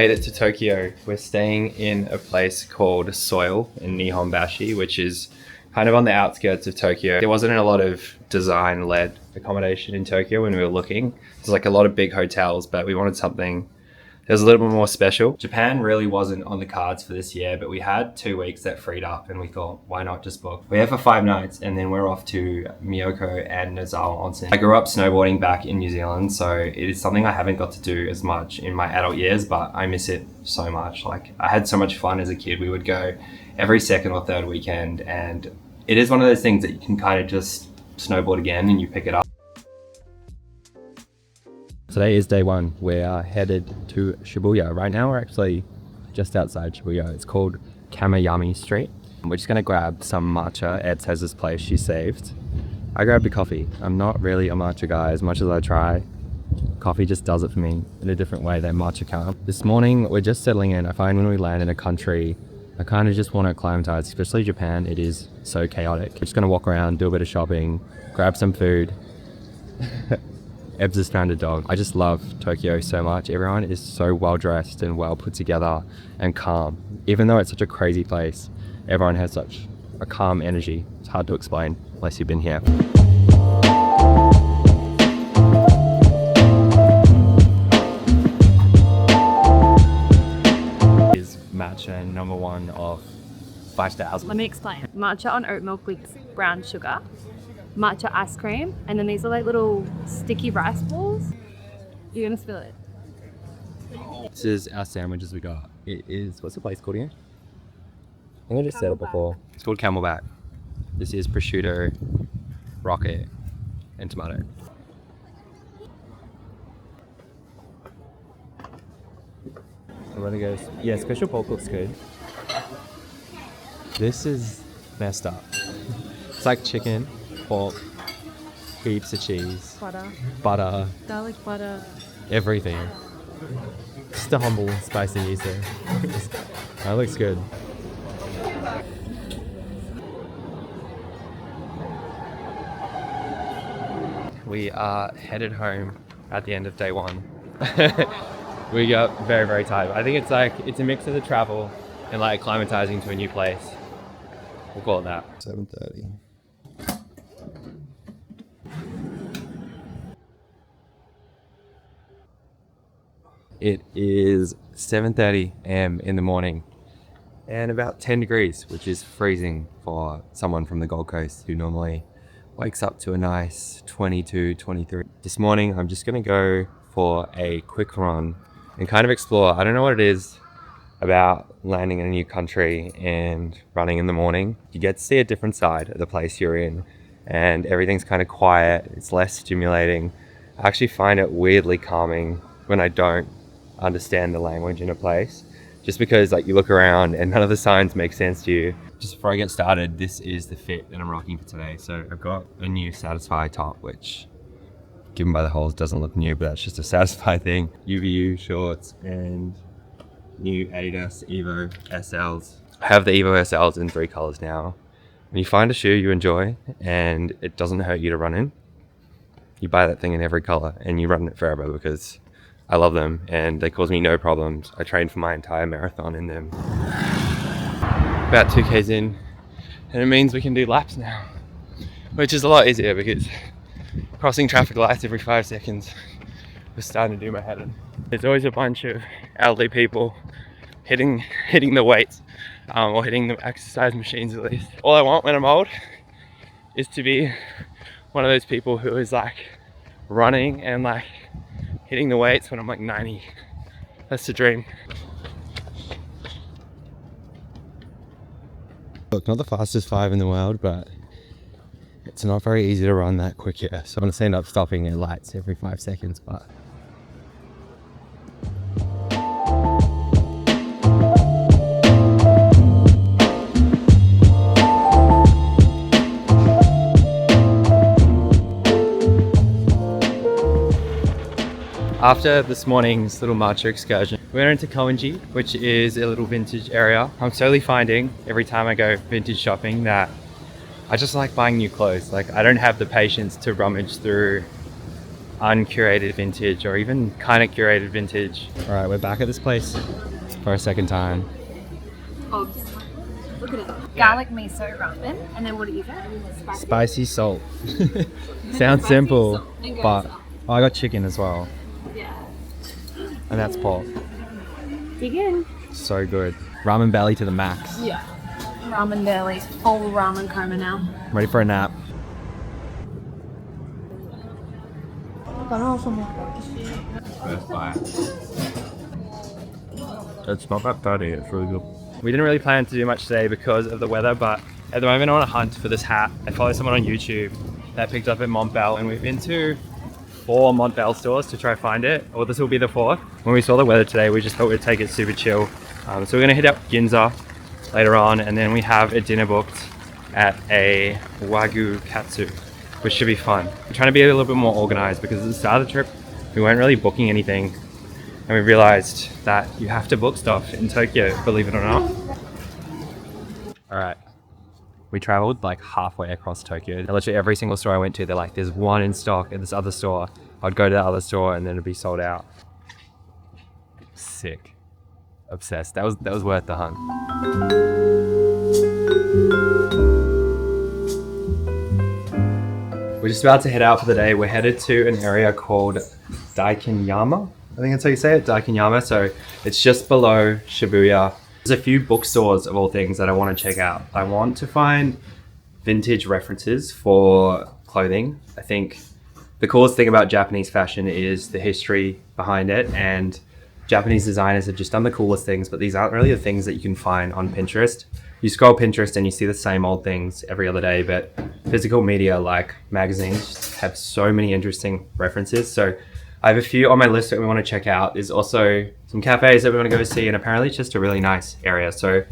made it to Tokyo. We're staying in a place called Soil in Nihonbashi, which is kind of on the outskirts of Tokyo. There wasn't a lot of design-led accommodation in Tokyo when we were looking. There's like a lot of big hotels, but we wanted something that was a little bit more special. Japan really wasn't on the cards for this year, but we had 2 weeks that freed up and we thought, why not just book? We're here for 5 nights and then we're off to Miyako and Nozawa Onsen. I grew up snowboarding back in New Zealand, so it is something I haven't got to do as much in my adult years, but I miss it so much. Like, I had so much fun as a kid. We would go every second or third weekend, and it is one of those things that you can kind of just snowboard again and you pick it up. Today is day 1. We are headed to Shibuya. Right now we're actually just outside Shibuya. It's called Kamayami Street. We're just gonna grab some matcha. Ed has this place she saved. I grabbed a coffee. I'm not really a matcha guy as much as I try. Coffee just does it for me in a different way than matcha can. This morning we're just settling in. I find when we land in a country, I kind of just want to acclimatize, especially Japan. It is so chaotic. We're just gonna walk around, do a bit of shopping, grab some food. Eb's a stranded dog. I just love Tokyo so much. Everyone is so well dressed and well put together and calm. Even though it's such a crazy place, everyone has such a calm energy. It's hard to explain unless you've been here. Is matcha number 1 of 5 stars. Let me explain. Matcha on oat milk with brown sugar, matcha ice cream, and then these are like little sticky rice balls. You're gonna spill it. This is our sandwiches we got. It is, what's the place called again? I think I just said it before. It's called Camelback. This is prosciutto, rocket, and tomato. Everybody goes, yeah, special pork looks good. This is messed up. It's like chicken, pork, heaps of cheese, butter, garlic butter, everything. Just a humble, spicy miso. That looks good. We are headed home at the end of day 1. We got very, very tired. I think it's a mix of the travel and like acclimatizing to a new place. We'll call it that. 7:30. It is 7:30 a.m. in the morning and about 10 degrees, which is freezing for someone from the Gold Coast who normally wakes up to a nice 22, 23. This morning, I'm just gonna go for a quick run and kind of explore. I don't know what it is about landing in a new country and running in the morning. You get to see a different side of the place you're in and everything's kind of quiet. It's less stimulating. I actually find it weirdly calming when I don't understand the language in a place, just because like you look around and none of the signs make sense to you. Just before I get started, this is the fit that I'm rocking for today. So I've got a new Satisfy top, which given by the holes doesn't look new, but that's just a Satisfy thing. UVU shorts and new Adidas Evo SLs. I have the Evo SLs in 3 colors now. When you find a shoe you enjoy and it doesn't hurt you to run in, you buy that thing in every color and you run it forever because I love them and they cause me no problems. I trained for my entire marathon in them. About 2Ks in, and it means we can do laps now, which is a lot easier because crossing traffic lights every 5 seconds was starting to do my head in. There's always a bunch of elderly people hitting the weights or hitting the exercise machines at least. All I want when I'm old is to be one of those people who is like running and like hitting the weights when I'm like 90. That's the dream. Look, not the fastest 5 in the world, but it's not very easy to run that quick here. So I'm gonna end up stopping at lights every 5 seconds, but after this morning's little matcha excursion, we went into Koenji, which is a little vintage area. I'm slowly finding every time I go vintage shopping that I just like buying new clothes. Like I don't have the patience to rummage through uncurated vintage or even kind of curated vintage. All right, we're back at this place for a second time. Oh, look at it. Garlic miso ramen. And then what do you get? Spicy salt. Sounds simple, salt and but gyoza. I got chicken as well, Yeah. and that's pork. Dig in. So good. Ramen belly to the max. Yeah. Ramen belly. Full ramen coma now. Ready for a nap. First bite. It's not that fatty, it's really good. We didn't really plan to do much today because of the weather, but at the moment I'm on a hunt for this hat. I follow someone on YouTube that picked up at Montbell, and we've been to 4 Montbell stores to try find it, or this will be the 4th. When we saw the weather today, we just thought we'd take it super chill. So we're gonna hit up Ginza later on, and then we have a dinner booked at a Wagyu Katsu, which should be fun. We're trying to be a little bit more organized because at the start of the trip, we weren't really booking anything, and we realized that you have to book stuff in Tokyo, believe it or not. All right. We traveled like halfway across Tokyo. Literally every single store I went to, they're like, there's one in stock at this other store. I'd go to the other store and then it'd be sold out. Sick. Obsessed. That was worth the hunt. We're just about to head out for the day. We're headed to an area called Daikanyama. I think that's how you say it, Daikanyama. So it's just below Shibuya. There's a few bookstores of all things that I want to check out. I want to find vintage references for clothing. I think the coolest thing about Japanese fashion is the history behind it, and Japanese designers have just done the coolest things, but these aren't really the things that you can find on Pinterest. You scroll Pinterest and you see the same old things every other day, but physical media like magazines have so many interesting references. So I have a few on my list that we want to check out. There's also some cafes that we want to go see, and apparently it's just a really nice area. So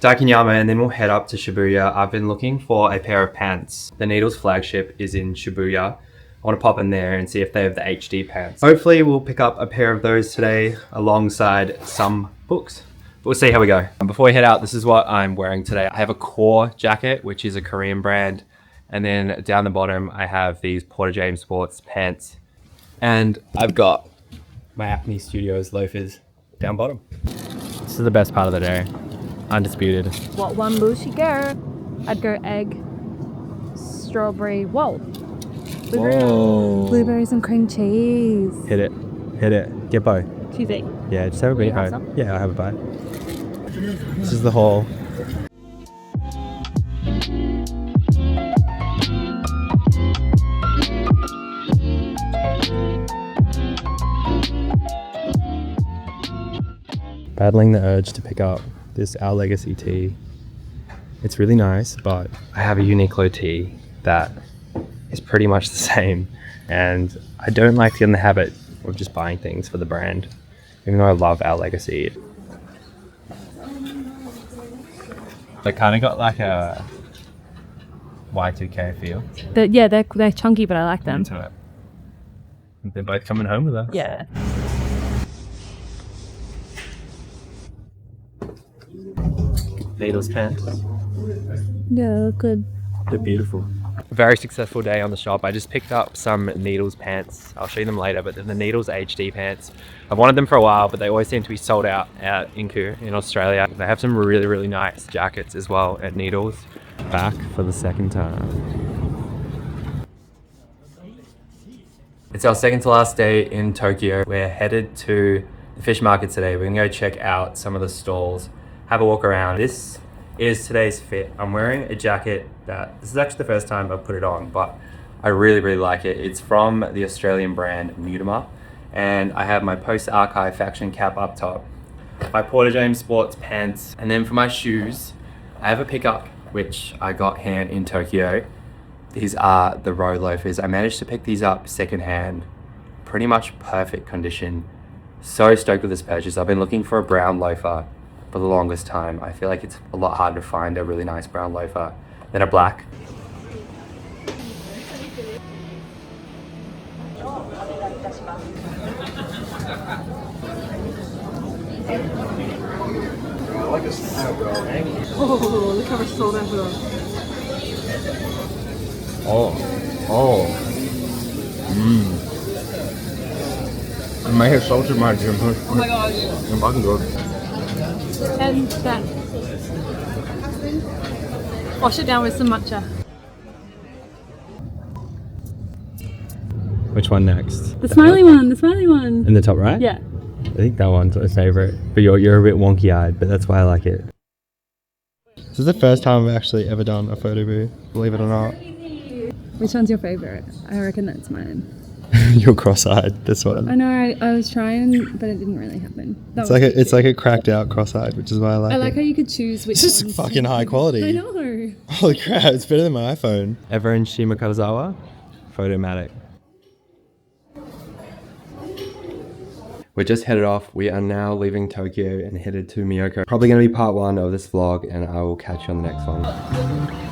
Daikanyama, and then we'll head up to Shibuya. I've been looking for a pair of pants. The Needles flagship is in Shibuya. I want to pop in there and see if they have the HD pants. Hopefully we'll pick up a pair of those today alongside some books. But we'll see how we go. Before we head out, this is what I'm wearing today. I have a Core jacket, which is a Korean brand. And then down the bottom, I have these Porter James Sports pants. And I've got my Acme Studios loafers down bottom. This is the best part of the day. Undisputed. What one will she go? I'd go egg, strawberry, blueberries and cream cheese. Hit it. Hit it. Get both. Cheesy. Yeah, just have a bite. have some? Yeah, I'll have a bite. This is the haul. Battling the urge to pick up this Our Legacy tea. It's really nice, but I have a Uniqlo tea that is pretty much the same, and I don't like to get in the habit of just buying things for the brand, even though I love Our Legacy. They kind of got like a Y2K feel They're chunky, but I like them. into it. They're both coming home with us. Yeah. Needles pants. Yeah, good. They're beautiful. A very successful day on the shop. I just picked up some Needles pants. I'll show you them later, but they're the Needles HD pants. I've wanted them for a while, but they always seem to be sold out at Inku in Australia. They have some really, really nice jackets as well at Needles. Back for the second time. It's our second to last day in Tokyo. We're headed to the fish market today. We're gonna go check out some of the stalls, have a walk around. This is today's fit. I'm wearing a jacket this is actually the first time I've put it on, but I really, really like it. It's from the Australian brand Mutama, and I have my post-archive faction cap up top, my Porter James Sports pants, and then for my shoes, I have a pickup which I got hand in Tokyo. These are the Row loafers. I managed to pick these up secondhand, pretty much perfect condition. So stoked with this purchase. I've been looking for a brown loafer for the longest time. I feel like it's a lot harder to find a really nice brown loafer than a black. Oh, look how much sold out for them. My hair salted my gym. Oh my god. I'm fucking good. And that. Wash it down with some matcha. Which one next? The smiley one, the smiley one. In the top right? Yeah. I think that one's my favorite. But you're a bit wonky eyed, but that's why I like it. This is the first time I've actually ever done a photo booth, believe it or not. Which one's your favorite? I reckon that's mine. You're cross-eyed, this one. I know, I was trying, but it didn't really happen. It's like a cracked out cross-eyed, which is why I like it. I like how you could choose which This is ones fucking to- high quality. I know. Holy crap, it's better than my iPhone. Ever in Shimokitazawa? Photomatic. We're just headed off. We are now leaving Tokyo and headed to Miyako. Probably going to be part 1 of this vlog, and I will catch you on the next one.